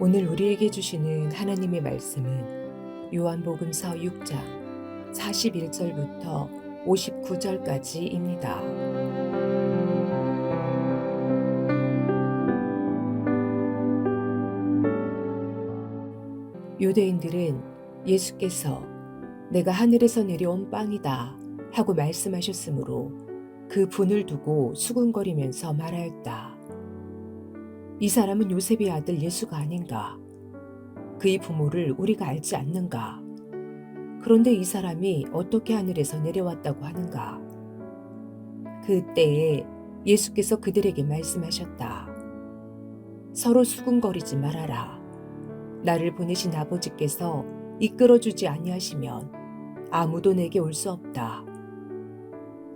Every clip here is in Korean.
오늘 우리에게 주시는 하나님의 말씀은 요한복음서 6장 41절부터 59절까지입니다. 유대인들은 예수께서 내가 하늘에서 내려온 빵이다 하고 말씀하셨으므로 그 분을 두고 수군거리면서 말하였다. 이 사람은 요셉의 아들 예수가 아닌가? 그의 부모를 우리가 알지 않는가? 그런데 이 사람이 어떻게 하늘에서 내려왔다고 하는가? 그때에 예수께서 그들에게 말씀하셨다. 서로 수군거리지 말아라. 나를 보내신 아버지께서 이끌어주지 아니하시면 아무도 내게 올 수 없다.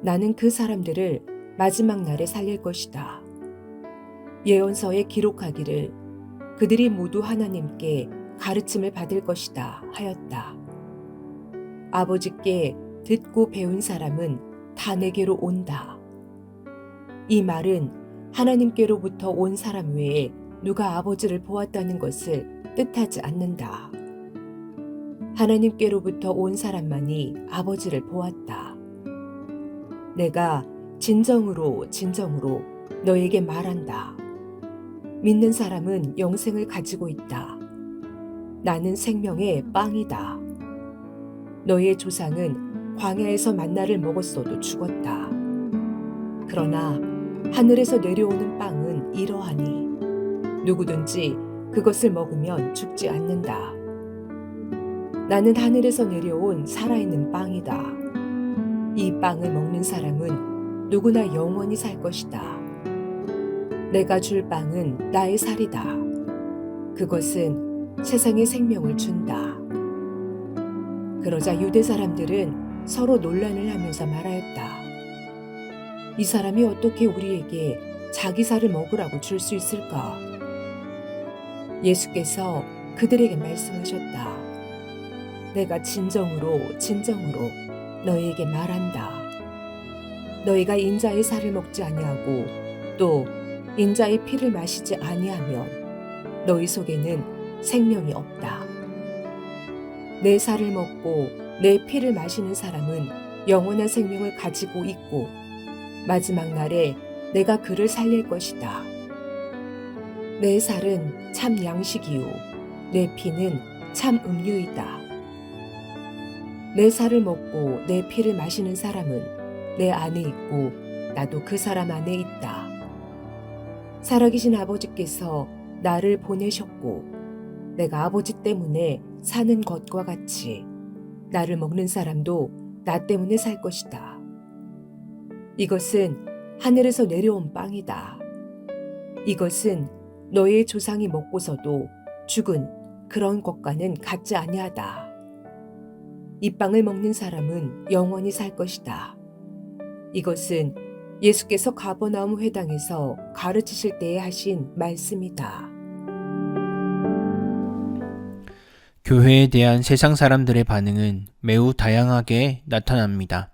나는 그 사람들을 마지막 날에 살릴 것이다. 예언서에 기록하기를 그들이 모두 하나님께 가르침을 받을 것이다 하였다. 아버지께 듣고 배운 사람은 다 내게로 온다. 이 말은 하나님께로부터 온 사람 외에 누가 아버지를 보았다는 것을 뜻하지 않는다. 하나님께로부터 온 사람만이 아버지를 보았다. 내가 진정으로 너에게 말한다. 믿는 사람은 영생을 가지고 있다. 나는 생명의 빵이다. 너의 조상은 광야에서 만나를 먹었어도 죽었다. 그러나 하늘에서 내려오는 빵은 이러하니 누구든지 그것을 먹으면 죽지 않는다. 나는 하늘에서 내려온 살아있는 빵이다. 이 빵을 먹는 사람은 누구나 영원히 살 것이다. 내가 줄 빵은 나의 살이다. 그것은 세상에 생명을 준다. 그러자 유대 사람들은 서로 논란을 하면서 말하였다. 이 사람이 어떻게 우리에게 자기 살을 먹으라고 줄 수 있을까? 예수께서 그들에게 말씀하셨다. 내가 진정으로 너희에게 말한다. 너희가 인자의 살을 먹지 아니하고 또 인자의 피를 마시지 아니하면 너희 속에는 생명이 없다. 내 살을 먹고 내 피를 마시는 사람은 영원한 생명을 가지고 있고 마지막 날에 내가 그를 살릴 것이다. 내 살은 참 양식이요 내 피는 참 음료이다. 내 살을 먹고 내 피를 마시는 사람은 내 안에 있고 나도 그 사람 안에 있다. 살아계신 아버지께서 나를 보내셨고 내가 아버지 때문에 사는 것과 같이 나를 먹는 사람도 나 때문에 살 것이다. 이것은 하늘에서 내려온 빵이다. 이것은 너의 조상이 먹고서도 죽은 그런 것과는 같지 아니하다. 이 빵을 먹는 사람은 영원히 살 것이다. 이것은 예수께서 가버나움 회당에서 가르치실 때에 하신 말씀이다. 교회에 대한 세상 사람들의 반응은 매우 다양하게 나타납니다.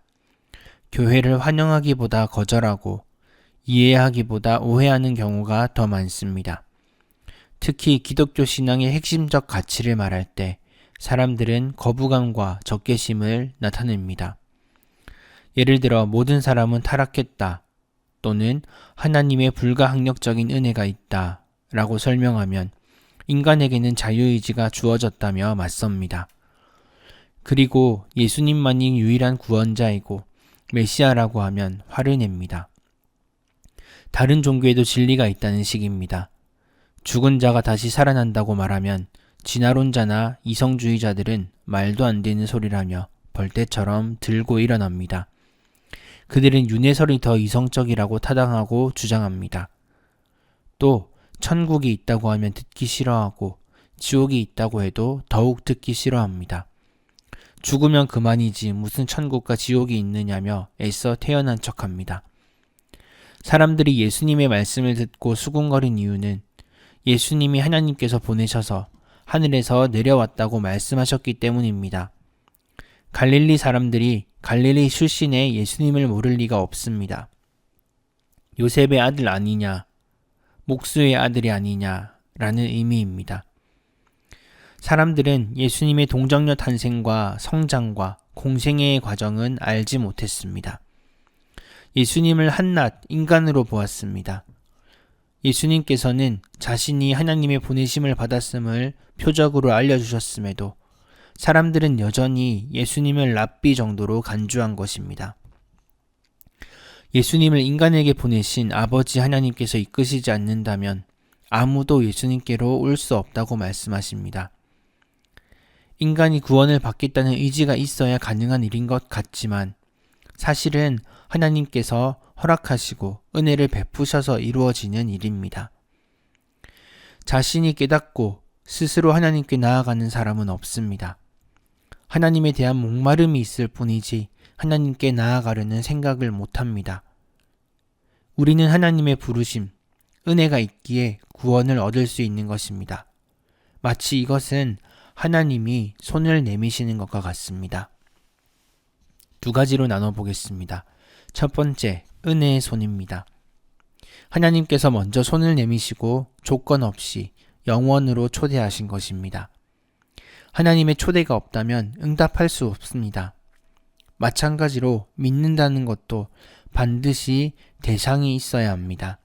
교회를 환영하기보다 거절하고 이해하기보다 오해하는 경우가 더 많습니다. 특히 기독교 신앙의 핵심적 가치를 말할 때 사람들은 거부감과 적개심을 나타냅니다. 예를 들어 모든 사람은 타락했다 또는 하나님의 불가항력적인 은혜가 있다 라고 설명하면 인간에게는 자유의지가 주어졌다며 맞섭니다. 그리고 예수님만이 유일한 구원자이고 메시아라고 하면 화를 냅니다. 다른 종교에도 진리가 있다는 식입니다. 죽은 자가 다시 살아난다고 말하면 진화론자나 이성주의자들은 말도 안 되는 소리라며 벌떼처럼 들고 일어납니다. 그들은 윤회설이 더 이성적이라고 타당하고 주장합니다. 또 천국이 있다고 하면 듣기 싫어하고 지옥이 있다고 해도 더욱 듣기 싫어합니다. 죽으면 그만이지 무슨 천국과 지옥이 있느냐며 애써 태어난 척합니다. 사람들이 예수님의 말씀을 듣고 수군거린 이유는 예수님이 하나님께서 보내셔서 하늘에서 내려왔다고 말씀하셨기 때문입니다. 갈릴리 사람들이 갈릴리 출신의 예수님을 모를 리가 없습니다. 요셉의 아들 아니냐, 목수의 아들이 아니냐라는 의미입니다. 사람들은 예수님의 동정녀 탄생과 성장과 공생애의 과정은 알지 못했습니다. 예수님을 한낱 인간으로 보았습니다. 예수님께서는 자신이 하나님의 보내심을 받았음을 표적으로 알려주셨음에도 사람들은 여전히 예수님을 랍비 정도로 간주한 것입니다. 예수님을 인간에게 보내신 아버지 하나님께서 이끄시지 않는다면 아무도 예수님께로 올 수 없다고 말씀하십니다. 인간이 구원을 받겠다는 의지가 있어야 가능한 일인 것 같지만 사실은 하나님께서 허락하시고 은혜를 베푸셔서 이루어지는 일입니다. 자신이 깨닫고 스스로 하나님께 나아가는 사람은 없습니다. 하나님에 대한 목마름이 있을 뿐이지 하나님께 나아가려는 생각을 못합니다. 우리는 하나님의 부르심, 은혜가 있기에 구원을 얻을 수 있는 것입니다. 마치 이것은 하나님이 손을 내미시는 것과 같습니다. 두 가지로 나눠보겠습니다. 첫 번째, 은혜의 손입니다. 하나님께서 먼저 손을 내미시고 조건 없이 영원으로 초대하신 것입니다. 하나님의 초대가 없다면 응답할 수 없습니다. 마찬가지로 믿는다는 것도 반드시 대상이 있어야 합니다.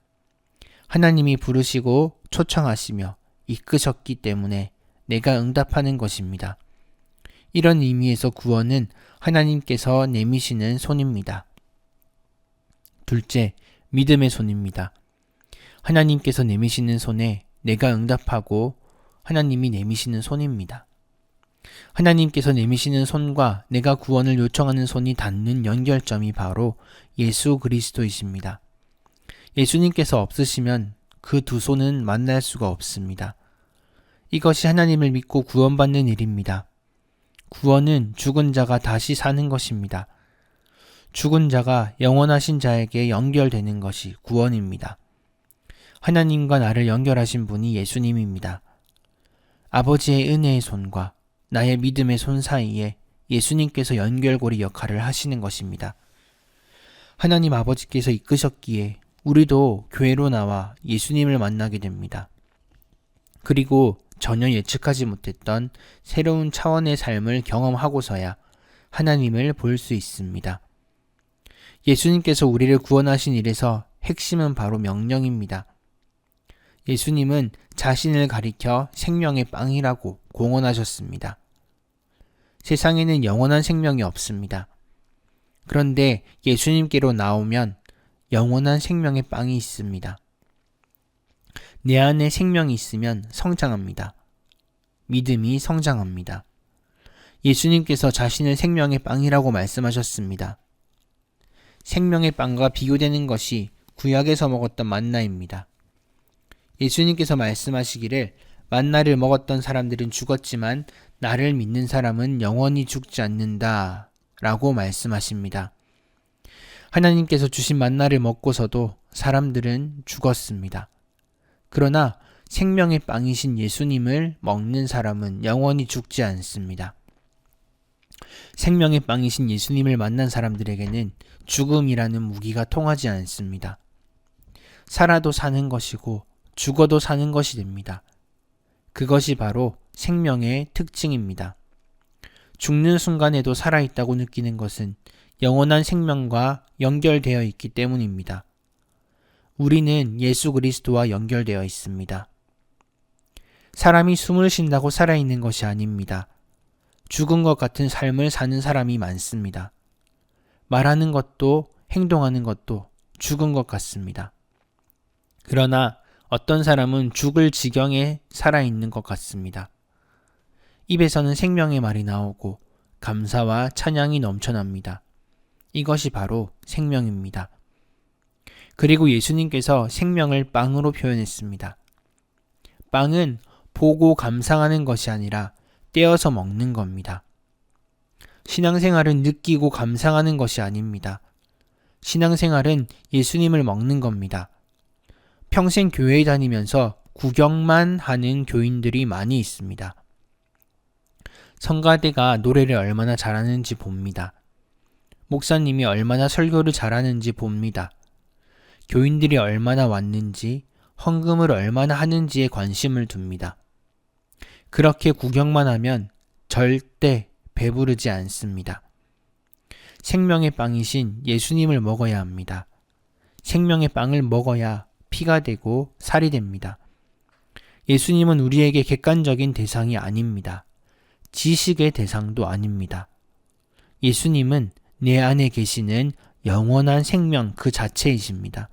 하나님이 부르시고 초청하시며 이끄셨기 때문에 내가 응답하는 것입니다. 이런 의미에서 구원은 하나님께서 내미시는 손입니다. 둘째, 믿음의 손입니다. 하나님께서 내미시는 손에 내가 응답하고 하나님이 내미시는 손입니다. 하나님께서 내미시는 손과 내가 구원을 요청하는 손이 닿는 연결점이 바로 예수 그리스도이십니다. 예수님께서 없으시면 그 두 손은 만날 수가 없습니다. 이것이 하나님을 믿고 구원받는 일입니다. 구원은 죽은 자가 다시 사는 것입니다. 죽은 자가 영원하신 자에게 연결되는 것이 구원입니다. 하나님과 나를 연결하신 분이 예수님입니다. 아버지의 은혜의 손과 나의 믿음의 손 사이에 예수님께서 연결고리 역할을 하시는 것입니다. 하나님 아버지께서 이끄셨기에 우리도 교회로 나와 예수님을 만나게 됩니다. 그리고 전혀 예측하지 못했던 새로운 차원의 삶을 경험하고서야 하나님을 볼 수 있습니다. 예수님께서 우리를 구원하신 일에서 핵심은 바로 명령입니다. 예수님은 자신을 가리켜 생명의 빵이라고 공언하셨습니다. 세상에는 영원한 생명이 없습니다. 그런데 예수님께로 나오면 영원한 생명의 빵이 있습니다. 내 안에 생명이 있으면 성장합니다. 믿음이 성장합니다. 예수님께서 자신을 생명의 빵이라고 말씀하셨습니다. 생명의 빵과 비교되는 것이 구약에서 먹었던 만나입니다. 예수님께서 말씀하시기를 만나를 먹었던 사람들은 죽었지만 나를 믿는 사람은 영원히 죽지 않는다 라고 말씀하십니다. 하나님께서 주신 만나를 먹고서도 사람들은 죽었습니다. 그러나 생명의 빵이신 예수님을 먹는 사람은 영원히 죽지 않습니다. 생명의 빵이신 예수님을 만난 사람들에게는 죽음이라는 무기가 통하지 않습니다. 살아도 사는 것이고 죽어도 사는 것이 됩니다. 그것이 바로 생명의 특징입니다. 죽는 순간에도 살아있다고 느끼는 것은 영원한 생명과 연결되어 있기 때문입니다. 우리는 예수 그리스도와 연결되어 있습니다. 사람이 숨을 쉰다고 살아있는 것이 아닙니다. 죽은 것 같은 삶을 사는 사람이 많습니다. 말하는 것도 행동하는 것도 죽은 것 같습니다. 그러나 어떤 사람은 죽을 지경에 살아있는 것 같습니다. 입에서는 생명의 말이 나오고 감사와 찬양이 넘쳐납니다. 이것이 바로 생명입니다. 그리고 예수님께서 생명을 빵으로 표현했습니다. 빵은 보고 감상하는 것이 아니라 떼어서 먹는 겁니다. 신앙생활은 느끼고 감상하는 것이 아닙니다. 신앙생활은 예수님을 먹는 겁니다. 평생 교회에 다니면서 구경만 하는 교인들이 많이 있습니다. 성가대가 노래를 얼마나 잘하는지 봅니다. 목사님이 얼마나 설교를 잘하는지 봅니다. 교인들이 얼마나 왔는지, 헌금을 얼마나 하는지에 관심을 둡니다. 그렇게 구경만 하면 절대 배부르지 않습니다. 생명의 빵이신 예수님을 먹어야 합니다. 생명의 빵을 먹어야 피가 되고 살이 됩니다. 예수님은 우리에게 객관적인 대상이 아닙니다. 지식의 대상도 아닙니다. 예수님은 내 안에 계시는 영원한 생명 그 자체이십니다.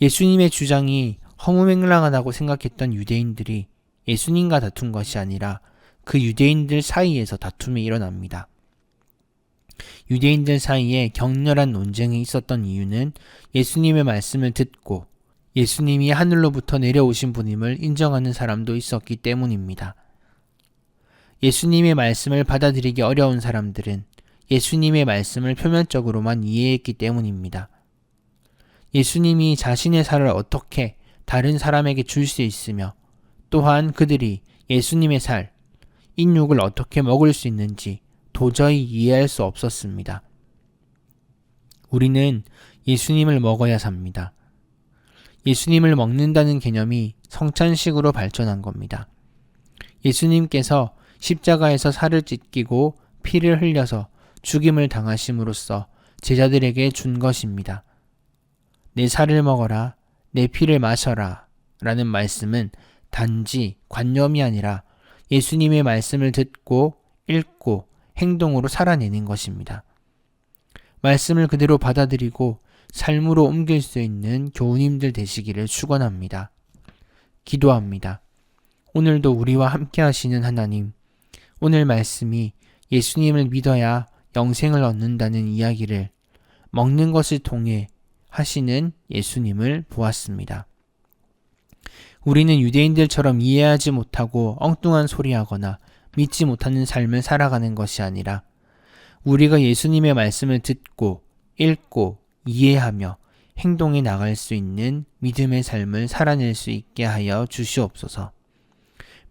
예수님의 주장이 허무맹랑하다고 생각했던 유대인들이 예수님과 다툰 것이 아니라 그 유대인들 사이에서 다툼이 일어납니다. 유대인들 사이에 격렬한 논쟁이 있었던 이유는 예수님의 말씀을 듣고 예수님이 하늘로부터 내려오신 분임을 인정하는 사람도 있었기 때문입니다. 예수님의 말씀을 받아들이기 어려운 사람들은 예수님의 말씀을 표면적으로만 이해했기 때문입니다. 예수님이 자신의 살을 어떻게 다른 사람에게 줄 수 있으며 또한 그들이 예수님의 살, 인육을 어떻게 먹을 수 있는지 도저히 이해할 수 없었습니다. 우리는 예수님을 먹어야 삽니다. 예수님을 먹는다는 개념이 성찬식으로 발전한 겁니다. 예수님께서 십자가에서 살을 찢기고 피를 흘려서 죽임을 당하심으로써 제자들에게 준 것입니다. 내 살을 먹어라, 내 피를 마셔라 라는 말씀은 단지 관념이 아니라 예수님의 말씀을 듣고 읽고 행동으로 살아내는 것입니다. 말씀을 그대로 받아들이고 삶으로 옮길 수 있는 교우님들 되시기를 축원합니다. 기도합니다. 오늘도 우리와 함께 하시는 하나님, 오늘 말씀이 예수님을 믿어야 영생을 얻는다는 이야기를 먹는 것을 통해 하시는 예수님을 보았습니다. 우리는 유대인들처럼 이해하지 못하고 엉뚱한 소리하거나 믿지 못하는 삶을 살아가는 것이 아니라 우리가 예수님의 말씀을 듣고 읽고 이해하며 행동해 나갈 수 있는 믿음의 삶을 살아낼 수 있게 하여 주시옵소서.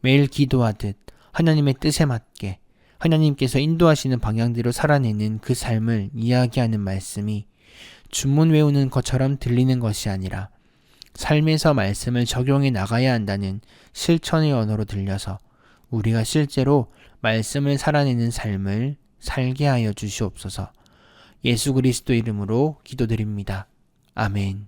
매일 기도하듯 하나님의 뜻에 맞게 하나님께서 인도하시는 방향대로 살아내는 그 삶을 이야기하는 말씀이 주문 외우는 것처럼 들리는 것이 아니라 삶에서 말씀을 적용해 나가야 한다는 실천의 언어로 들려서 우리가 실제로 말씀을 살아내는 삶을 살게 하여 주시옵소서. 예수 그리스도 이름으로 기도드립니다. 아멘.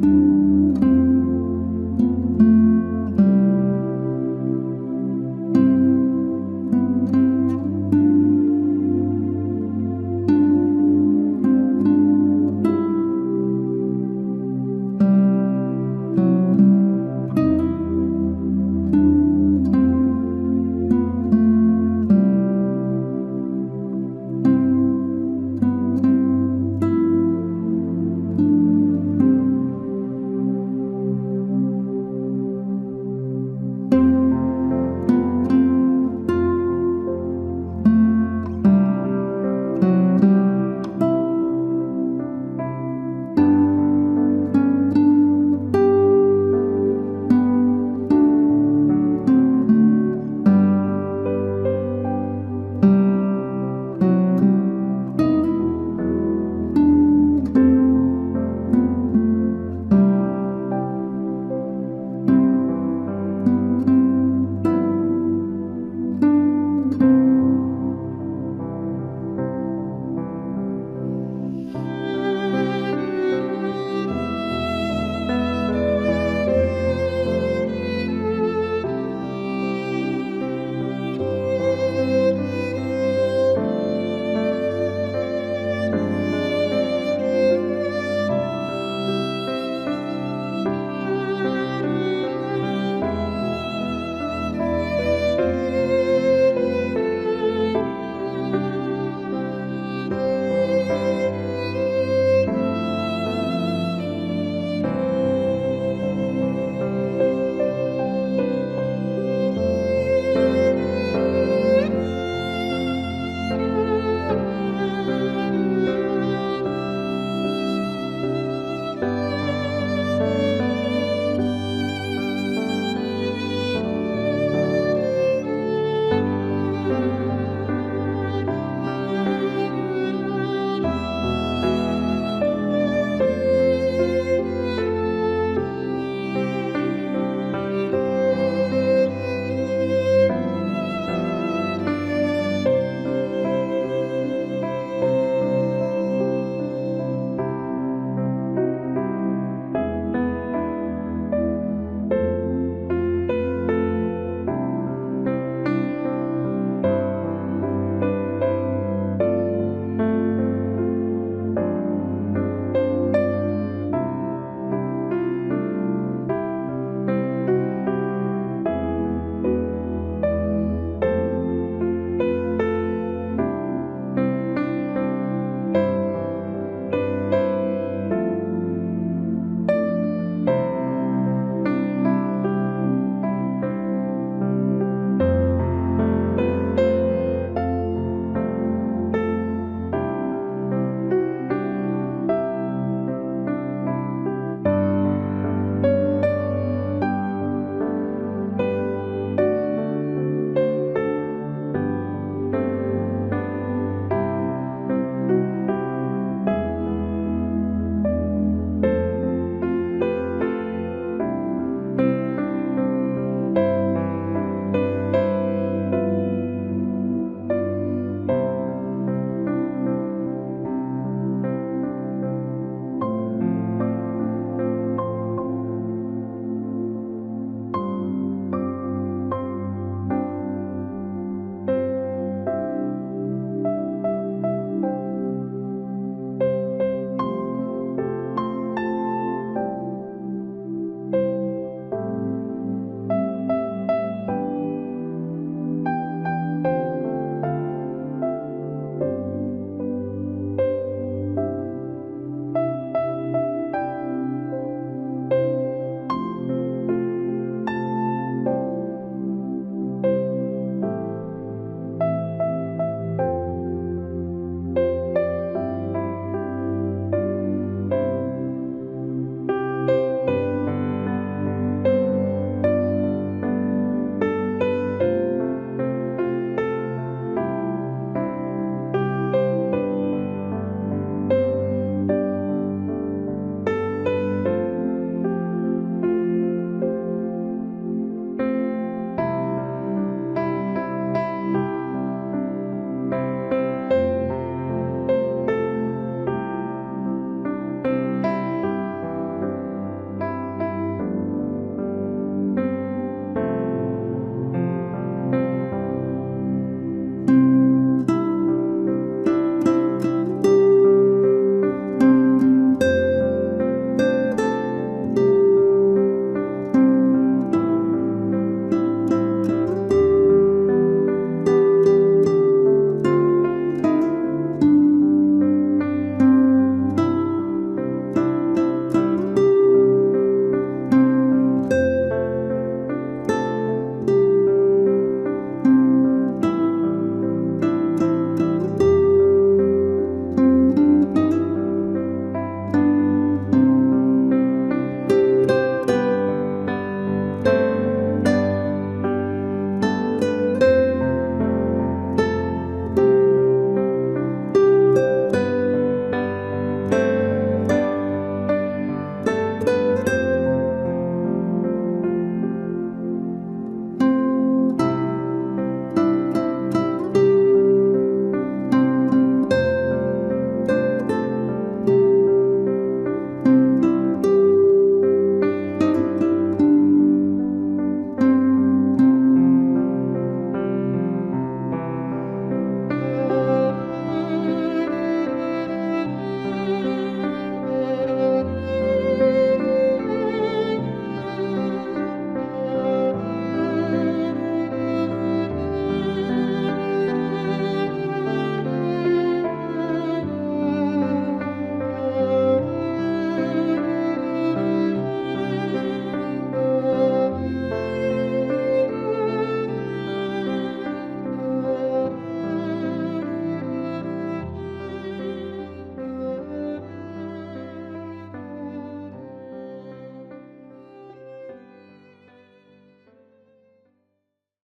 있습니다.